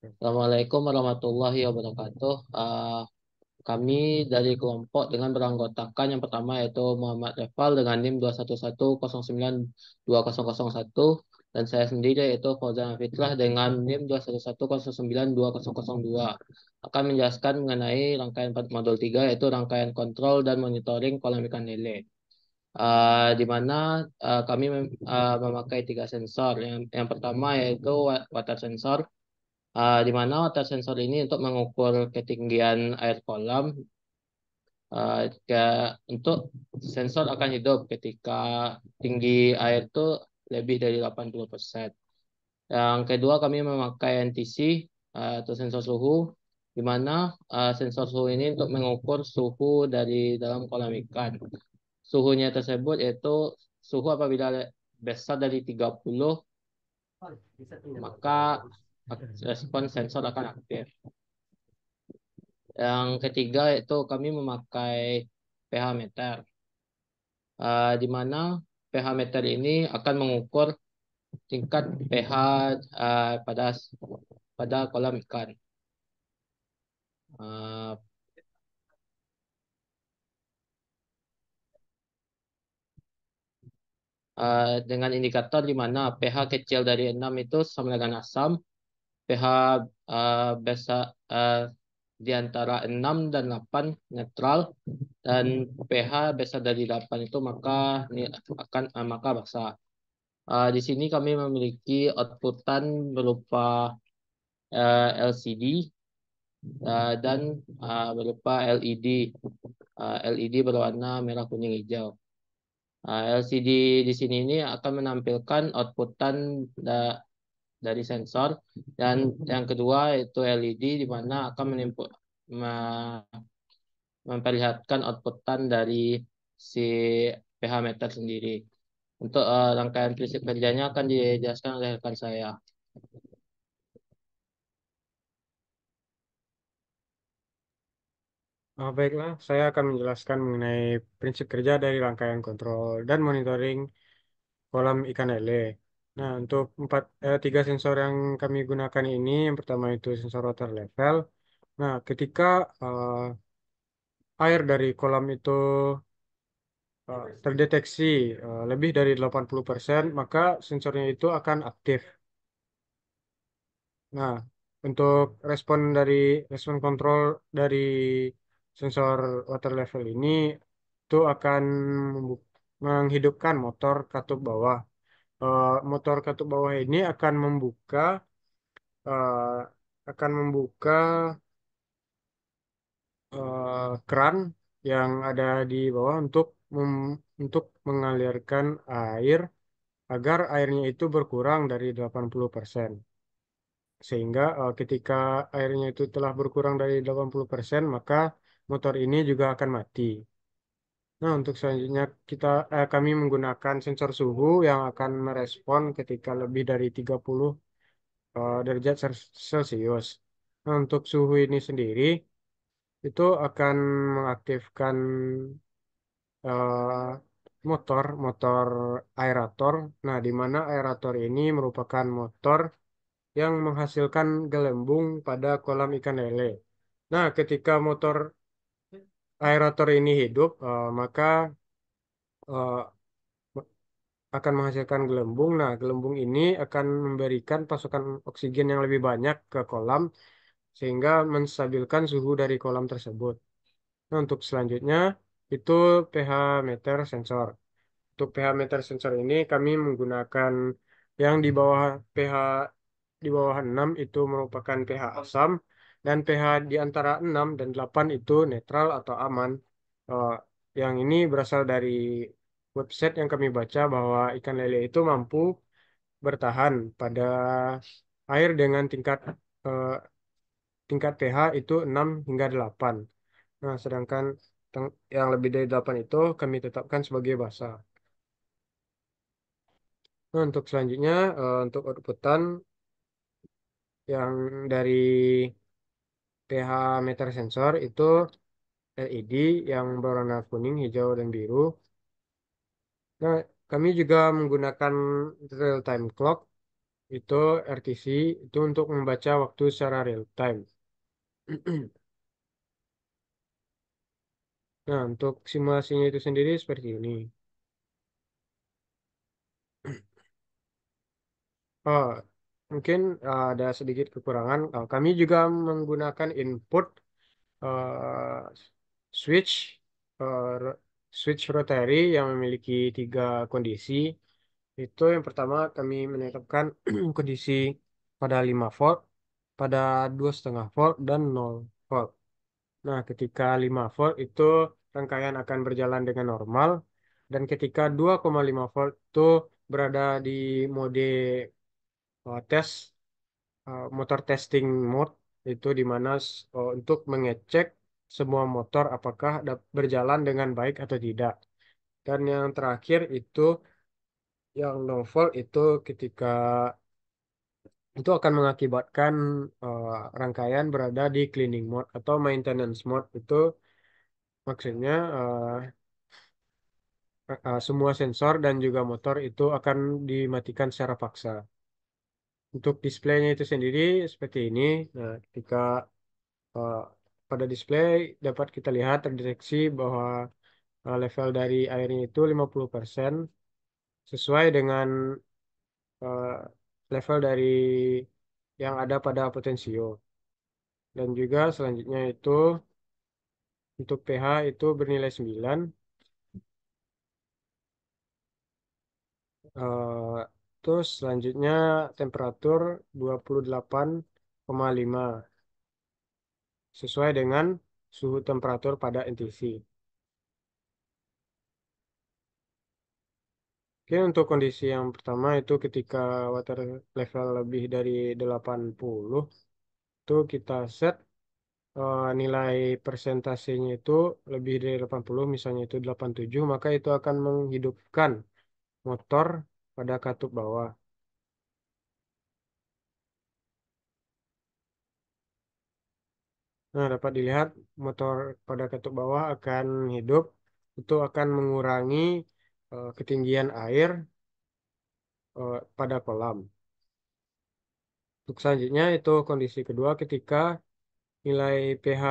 Assalamualaikum warahmatullahi wabarakatuh. Kami dari kelompok dengan beranggotakan yang pertama yaitu Muhammad Rifal dengan NIM 211092001 dan saya sendiri yaitu Fauzan Fitrah dengan NIM 211092002 akan menjelaskan mengenai rangkaian modul 3 yaitu rangkaian kontrol dan monitoring kolam ikan lele. Di mana kami memakai tiga sensor. Yang pertama yaitu water sensor di mana water sensor ini untuk mengukur ketinggian air kolam. Untuk sensor akan hidup ketika tinggi air itu lebih dari 80%. Yang kedua kami memakai NTC atau sensor suhu, di mana sensor suhu ini untuk mengukur suhu dari dalam kolam ikan. Suhunya tersebut yaitu suhu apabila besar dari 30, maka respon sensor akan aktif. Yang ketiga yaitu kami memakai pH meter, di mana pH meter ini akan mengukur tingkat pH pada kolam ikan. Uh, dengan indikator di mana pH kecil dari 6 itu sama dengan asam, pH besar di antara 6 dan 8 netral, dan pH besar dari 8 itu maka basa. Di sini kami memiliki outputan berupa LCD dan berupa LED. LED berwarna merah, kuning, hijau. LCD di sini ini akan menampilkan outputan dari sensor, dan yang kedua itu LED di mana akan memperlihatkan outputan dari si pH meter sendiri. Untuk rangkaian prinsip kerjanya akan dijelaskan oleh rekan saya. Baiklah, saya akan menjelaskan mengenai prinsip kerja dari rangkaian kontrol dan monitoring kolam ikan lele. Nah, untuk tiga sensor yang kami gunakan ini, yang pertama itu sensor water level. Nah, ketika eh, air dari kolam itu terdeteksi lebih dari 80%, maka sensornya itu akan aktif. Nah, untuk respon kontrol dari sensor water level ini itu akan menghidupkan motor katup bawah. Motor katup bawah ini eh, akan membuka keran yang ada di bawah untuk mengalirkan air agar airnya itu berkurang dari 80%. Sehingga ketika airnya itu telah berkurang dari 80%, maka motor ini juga akan mati. Nah, untuk selanjutnya kami menggunakan sensor suhu yang akan merespon ketika lebih dari 30 derajat Celcius. Nah, untuk suhu ini sendiri itu akan mengaktifkan eh, motor aerator. Nah, di mana aerator ini merupakan motor yang menghasilkan gelembung pada kolam ikan lele. Nah, ketika motor aerator ini hidup, maka eh, akan menghasilkan gelembung. Nah, gelembung ini akan memberikan pasokan oksigen yang lebih banyak ke kolam sehingga menstabilkan suhu dari kolam tersebut. Nah, untuk selanjutnya itu pH meter sensor. Untuk pH meter sensor ini kami menggunakan yang di bawah 6 itu merupakan pH asam, dan pH di antara 6 dan 8 itu netral atau aman. Eh, yang ini berasal dari website yang kami baca bahwa ikan lele itu mampu bertahan pada air dengan eh, tingkat pH itu 6 hingga 8. Nah, sedangkan yang lebih dari 8 itu kami tetapkan sebagai basa. Nah, untuk selanjutnya, untuk outputan yang dari pH meter sensor itu LED yang berwarna kuning, hijau, dan biru. Nah, kami juga menggunakan real time clock itu RTC itu untuk membaca waktu secara real time. Nah, untuk simulasinya itu sendiri seperti ini. Oh, mungkin ada sedikit kekurangan. Kami juga menggunakan input eh, switch eh, ro- switch rotary yang memiliki tiga kondisi. Itu yang pertama kami menetapkan kondisi pada 5 volt, pada 2,5 volt dan 0 volt. Nah, ketika 5 volt itu rangkaian akan berjalan dengan normal dan ketika 2,5 volt itu berada di mode tes motor testing mode itu di mana untuk mengecek semua motor apakah berjalan dengan baik atau tidak. Dan yang terakhir itu yang no fault itu ketika itu akan mengakibatkan eh, rangkaian berada di cleaning mode atau maintenance mode itu maksudnya semua sensor dan juga motor itu akan dimatikan secara paksa. Untuk displaynya itu sendiri seperti ini. Nah, ketika eh, pada display dapat kita lihat terdeteksi bahwa level dari airnya itu 50% sesuai dengan eh, level dari yang ada pada potensio. Dan juga selanjutnya itu untuk pH itu bernilai 9. Eh, Terus selanjutnya temperatur 28,5 sesuai dengan suhu temperatur pada NTC. Oke, untuk kondisi yang pertama itu ketika water level lebih dari 80 itu kita set nilai persentasenya itu lebih dari 80, misalnya itu 87, maka itu akan menghidupkan motor pada katup bawah. Nah, dapat dilihat motor pada katup bawah akan hidup, itu akan mengurangi ketinggian air pada kolam. Untuk selanjutnya itu kondisi kedua ketika nilai pH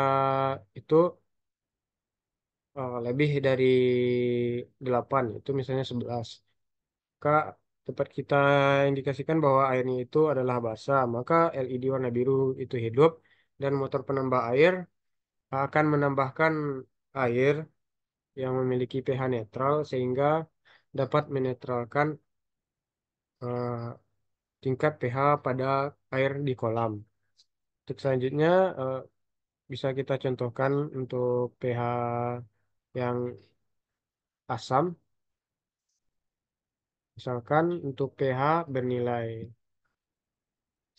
itu lebih dari 8, itu misalnya 11. Maka dapat kita indikasikan bahwa airnya itu adalah basah, maka LED warna biru itu hidup dan motor penambah air akan menambahkan air yang memiliki pH netral sehingga dapat menetralkan eh, tingkat pH pada air di kolam. Untuk selanjutnya eh, bisa kita contohkan untuk pH yang asam. Misalkan untuk pH bernilai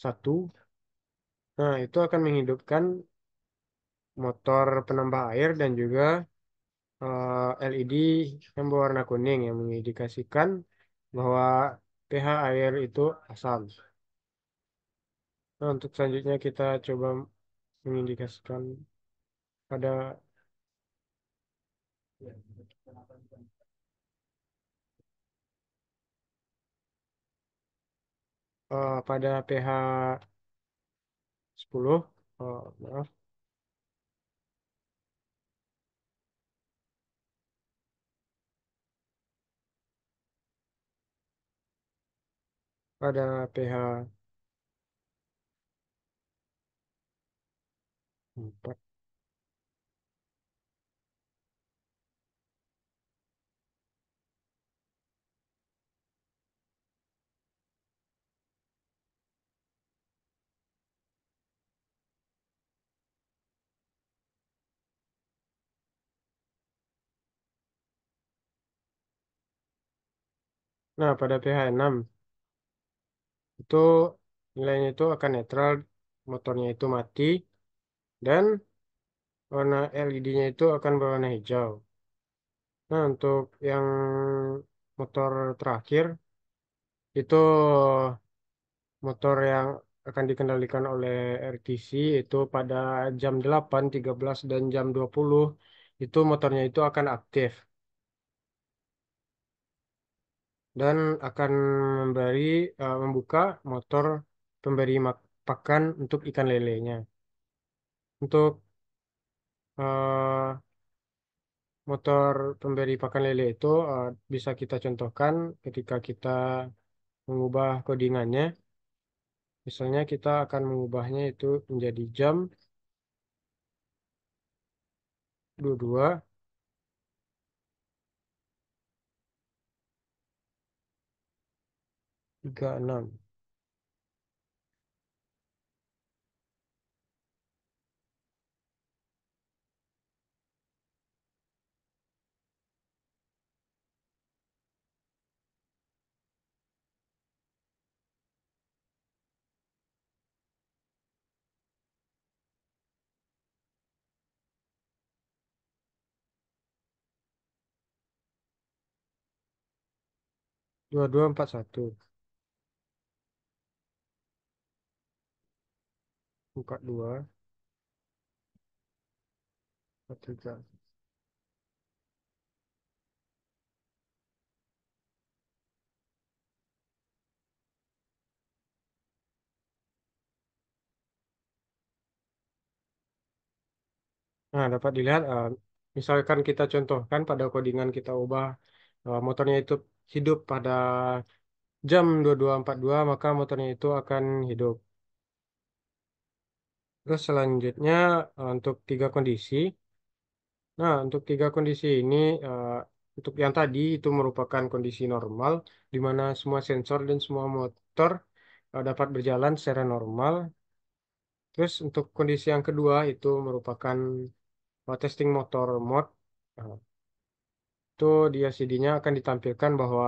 1, nah itu akan menghidupkan motor penambah air dan juga LED yang berwarna kuning yang mengindikasikan bahwa pH air itu asam. Nah, untuk selanjutnya kita coba mengindikasikan pada pada pH 10, maaf, pada pH 4. Nah, pada pH 6 itu nilainya itu akan netral, motornya itu mati dan warna LED-nya itu akan berwarna hijau. Nah, untuk yang motor terakhir itu motor yang akan dikendalikan oleh RTC itu pada jam 8, 13 dan jam 20 itu motornya itu akan aktif. dan akan memberi membuka motor pemberi pakan untuk ikan lelenya. Untuk eh, motor pemberi pakan lele itu bisa kita contohkan ketika kita mengubah codingannya. Misalnya kita akan mengubahnya itu menjadi jam 22, 36. 2241. 42, 43. Nah, dapat dilihat, misalkan kita contohkan pada codingan kita ubah motornya itu hidup pada jam 22.42, maka motornya itu akan hidup. Terus selanjutnya untuk tiga kondisi. Nah, untuk tiga kondisi ini, eh, untuk yang tadi itu merupakan kondisi normal, di mana semua sensor dan semua motor dapat berjalan secara normal. Terus untuk kondisi yang kedua itu merupakan testing motor mode. Nah, itu di LCD-nya akan ditampilkan bahwa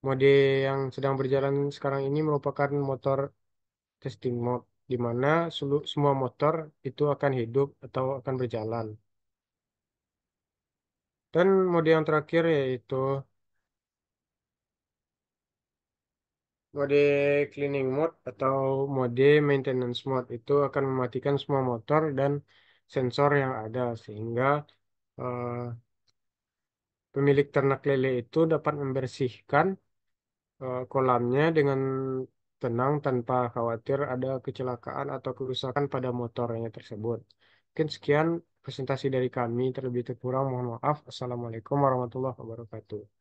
mode yang sedang berjalan sekarang ini merupakan motor testing mode, di mana semua motor itu akan hidup atau akan berjalan. Dan mode yang terakhir yaitu mode cleaning mode atau mode maintenance mode, itu akan mematikan semua motor dan sensor yang ada sehingga eh, pemilik ternak lele itu dapat membersihkan kolamnya dengan tenang tanpa khawatir ada kecelakaan atau kerusakan pada motornya tersebut. Mungkin sekian presentasi dari kami, terlebih kurang mohon maaf. Assalamualaikum warahmatullahi wabarakatuh.